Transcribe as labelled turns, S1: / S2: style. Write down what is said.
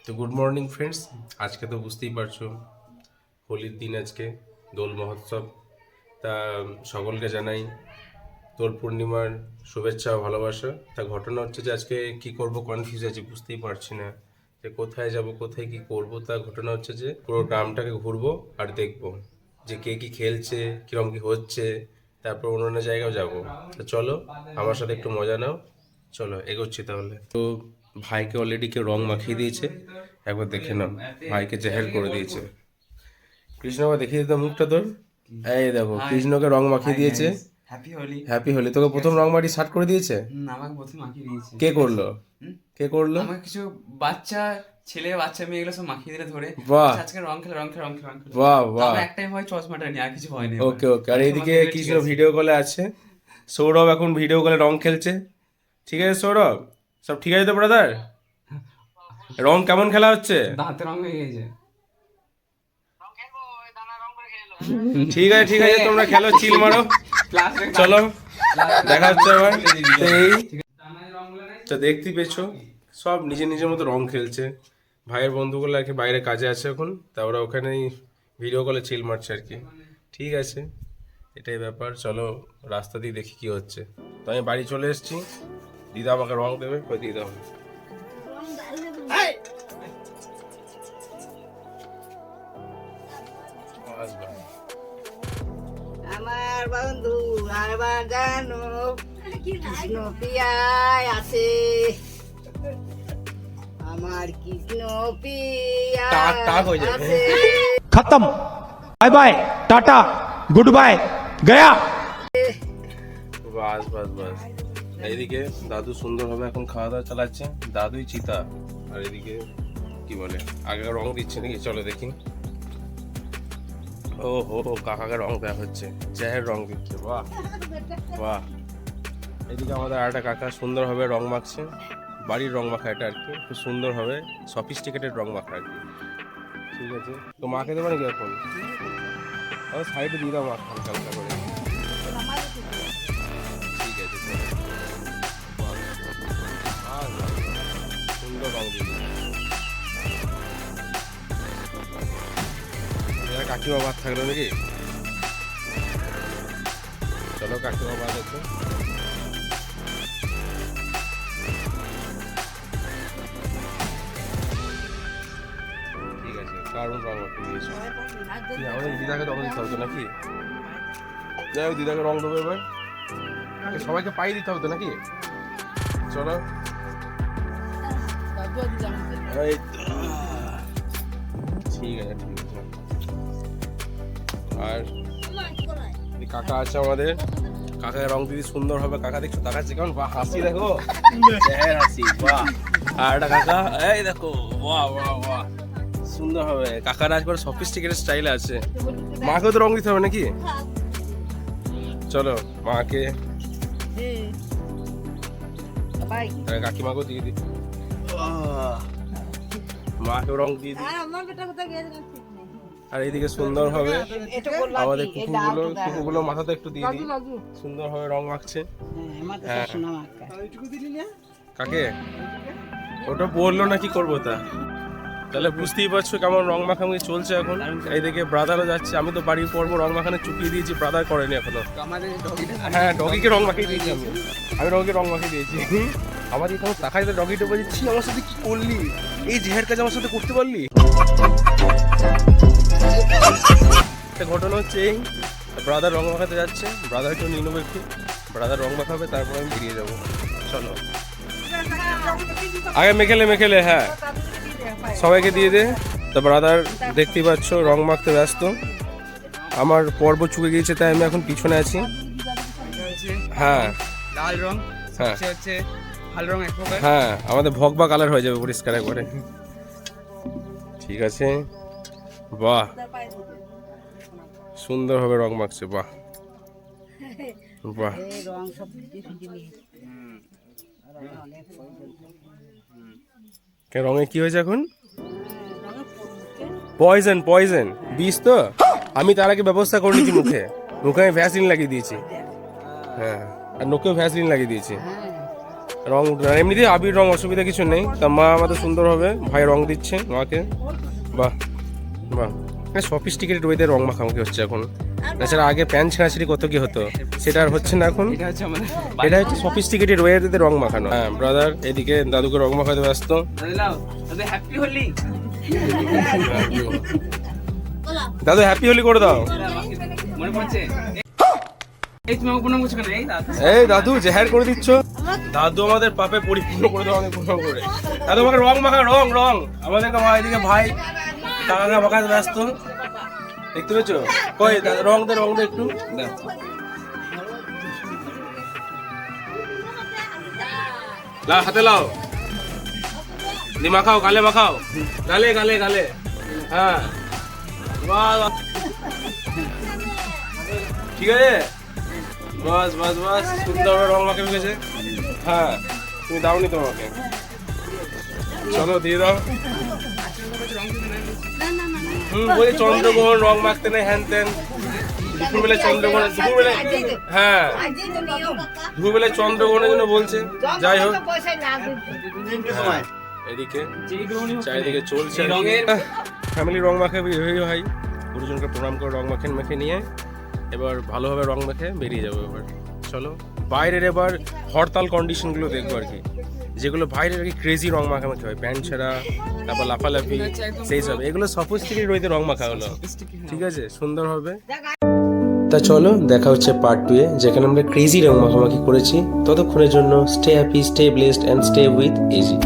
S1: তো good morning friends, আজকে তো বুঝতেই পারছো হোলির দিন, আজকে দোল মহোৎসব। তা সকলকে জানাই দোল পূর্ণিমার শুভেচ্ছা ও ভালোবাসা। তা ঘটনা হচ্ছে যে আজকে কি করব কনফিউজ আছি, বুঝতেই পারছি না যে কোথায় যাব, কোথায় কি করব। তা ঘটনা হচ্ছে যে পুরো গ্রামটাকে ঘুরবো আর দেখবো যে কে কি খেলছে, কিরম কি হচ্ছে, তারপর অন্যান্য জায়গাও যাব। তো চলো আমার সাথে একটু মজা নাও, চলো এগোচ্ছি তাহলে। তো ভাইকে অলরেডি কেউ রং মাখিয়ে দিয়েছে, একবার দেখে নাও। ভাইকে জেহের করে দিয়েছে। কৃষ্ণকে দেখিয়ে দিতাম মুখটা তোর। এই দেখো, কৃষ্ণকে রং মাখিয়ে দিয়েছে।
S2: হ্যাপি হোলি।
S1: হ্যাপি হোলি। তোকে প্রথম রং মাটি স্টার্ট করে দিয়েছে।
S2: আমাকে প্রথম মাখিয়ে দিয়েছে।
S1: কে করলো? কে করলো?
S2: আমাকে কিছু বাচ্চা ছেলে বাচ্চা মেয়েগুলো সব মাখিয়ে দিলে ধরে।
S1: বাহ,
S2: আজকে রং খেলে রং খেলে রং খেলে রং খেলে।
S1: বাহ বাহ।
S2: আমার একটাই ভয়, চশমাটা নিয়ে, আর কিছু ভয় নেই।
S1: ওকে ওকে। আর এইদিকে কৃষ্ণ ভিডিও কলে আছে, সৌরভ এখন ভিডিও কলে রং খেলছে। ঠিক আছে সৌরভ, সব ঠিক আছে তো ব্রাদার? রং কেমন খেলা হচ্ছে?
S2: দাঁতে রং হয়ে গেছে।
S1: ঠিক আছে ঠিক আছে, তোমরা খেলো, চিল মারো, চলো দেখা হচ্ছে আবার। এই তো দেখতেই পেয়েছো, সব নিজের নিজের মতো রং খেলছে। ভাইয়ের বন্ধুগুলো আর কি বাইরে কাজে আছে এখন, তা ওরা ওখানেই ভিডিও কলে চিল মারছে আর কি। ঠিক আছে, এটাই ব্যাপার। চলো রাস্তা দিয়ে দেখি কি হচ্ছে। তো আমি বাড়ি চলে এসেছি, দিদা আমাকে রং দেবে, ওই দিদা হবে।
S3: আমার বন্ধু আবার জানো কৃষ্ণ পিয়ায় আছে, আমার কৃষ্ণ
S1: টাক টাক হয়ে
S3: পিয়ায়
S1: যাবে।
S3: আছে।
S4: खत्म। Bye bye tata goodbye गया।
S1: বাস বাস বাস। এইদিকে দাদু সুন্দরভাবে এখন খাওয়া দাওয়া চালাচ্ছে, দাদুই চিতা। আর এদিকে কি বলে, আগে রং দিচ্ছে নাকি, চলো দেখি। ও হো, কাকাকে রং দেওয়া হচ্ছে, চেহার রং দিচ্ছে। বাহ বাহ। এদিকে আমাদের আর একটা কাকা সুন্দরভাবে রং মাখছে, বাড়ির রং মাখা এটা আর কি, খুব সুন্দরভাবে সফিস্টিকেটেড রং মাখা আর কি। ঠিক আছে, তো মাখে দেবো নাকি এখন? সাইডে দিয়ে দাও, মাখ হালকা হালকা করে। ঠিক আছে চলো। সুন্দর রং দিয়ে দিল। কাকিমা ভাত থাকলো নাকি? চলো কাকিমা ভাত আছে। ঠিক আছে, কারণ রং মাখিয়ে দিয়েছে। আমাদের দিদাকে রং দিতে হবে তো নাকি? যাই হোক, দিদাকে রং দেবো এবার। সবাইকে পাই দিতে হবে তো নাকি? চলো। এই তো। ঠিক আছে ঠিক আছে। আর কাকা আছে আমাদের, কাকাকে রং দিদি সুন্দর হবে। কাকা দেখছো, তাকাচ্ছে কেমন, বাহ হাসি দেখো, হাসি বাহ। আর একটা কাকা, এই দেখো, বাহ বাহ বাহ, সুন্দর হবে। কাকার আজ করে সফিস্টিকেটেড স্টাইলে আছে। মাকেও তো রং দিতে হবে নাকি? চলো মাকে, কাকিমাকেও দিয়ে দিই, মাকেও রং দিয়ে দিই। আর এইদিকে সুন্দর হবে আমাদের কুকুরগুলো মাথাতে একটু দিয়ে দিই, সুন্দর ভাবে রং মাখছে। হ্যাঁ কাকে ওটা বললো না, কি করবো তা? তাহলে বুঝতেই পারছো কেমন রং মাখামাখি চলছে এখন। এইদিকে ব্রাদারও যাচ্ছে, আমি তো বাড়ির পর্ব রং মাখানে চুকিয়ে দিয়েছি, ব্রাদার করেনি এখনো। হ্যাঁ ডগিকে রং মাখিয়ে দিয়েছি, আমি ডগিকে রং মাখিয়ে দিয়েছি। আমার এখানে তাকাই তো ডগিটা বলছি, আমার সাথে কি করলি, এই জেহের কাজ আমার সাথে করতে পারলি? ঘটনা হচ্ছে এই, ব্রাদার রং মাখাতে যাচ্ছে, ব্রাদার একটু নিয়ে নেবো একটু, ব্রাদার রং মাখাবে, তারপর আমি বেরিয়ে যাবো। চলো আগে মেখেলে, হ্যাঁ সবাইকে দিয়ে দে। তো ব্রাদার দেখতেই পাচ্ছ রং মাখতে ব্যস্ত, আমার পর্ব চুকে গিয়েছে, তাই আমি এখন পিছনে আছি। হ্যাঁ
S2: লাল রং
S1: হ্যাঁ
S2: হচ্ছে ভালো রং এক প্রকার।
S1: হ্যাঁ, আমাদের ভগবা কালার হয়ে যাবে পরিষ্কার একবারে। ঠিক আছে, বাহ সুন্দরভাবে রং মাখছে, বাহ বাহ। রঙে কি হয়েছে এখন? পয়জন পয়জন বিষ তো। আমি তার আগে ব্যবস্থা করে নিয়েছি, মুখে মুখে আমি ভ্যাসলিন লাগিয়ে দিয়েছি। হ্যাঁ, আর নোকেও ভ্যাসলিন লাগিয়ে দিয়েছি। রং এমনিতে আবির রং অসুবিধা কিছু নেই। তা মা আমাদের সুন্দর হবে, ভাই রং দিচ্ছে মাকে। বাহ বাহ, সফিস্টিকেটেড ওয়েতে রং মাখামাখি হচ্ছে এখন। তাছাড়া আগে প্যান ছেঁড়াছিড়ি কত কি হতো, সেটা আর হচ্ছে না এখন।
S2: এটা হচ্ছে আমাদের
S1: এটা হচ্ছে সফিস্টিকেটেড ওয়েতে রং মাখানো। হ্যাঁ ব্রাদার, এদিকে দাদুকে রং মাখাতে ব্যস্ত।
S2: দাদু হ্যাপি হোলি।
S1: দাদু হ্যাপি হোলি করে দাও।
S2: মনে পড়ছে? এই তুমি আমাকে প্রণাম করছো কেন? এই দাদু
S1: এই দাদু জেহার করে দিচ্ছ। দাদু আমাদের পাপে পরিপূর্ণ করে দাও আমাদের প্রণাম করে। দাদু আমাকে রং মাখা, রং রং আমাদেরকে মা, এদিকে ভাই টাকা মাখাতে ব্যস্ত, দেখতে পেয়েছো? কই দাদু রং দে, রং দে একটু। লাও হাতে লাও, দি মাখাও, গালে মাখাও, গালে গালে গালে। হ্যাঁ বাহ বাহ। ঠিক আছে, বাস বাস বাস, সুন্দর রং মাখে গেছে। হ্যাঁ তুমি দাওনি তোমাকে, চলো দিয়ে দাও। বলি চন্দ্রগ্রহণ রং মাখতে নেই, হ্যান ত্যান। দুপুরবেলায় চন্দ্রগ্রহণ, দুপুরবেলায়, হ্যাঁ দুপুরবেলায় চন্দ্রগ্রহণের জন্য বলছে। যাই হোক, এদিকে চারিদিকে চলছে
S2: রঙের
S1: ফ্যামিলি রং মাখে ভাই, গুরুজনকে প্রণাম করে রং মেখে নিয়ে এবার ভালোভাবে রং মেখে বেরিয়ে যাবো। এবার চলো বাইরের এবার হরতাল কন্ডিশনগুলো দেখবো আর কি, যেগুলো বাইরের আর কি ক্রেজি রং মাখামাখি হয়, প্যান্ট ছাড়া, তারপর লাফালাফি, সেই সব। এগুলো সফিস্টিকেটেড ওয়েতে রং মাখা হলো, ঠিক আছে, সুন্দর হবে। তা চলো দেখা হচ্ছে পার্ট 2 এ, যেখানে আমরা ক্রেজি রং মাখামাখি করেছি। ততক্ষণের জন্য stay happy, stay blessed and stay with AG.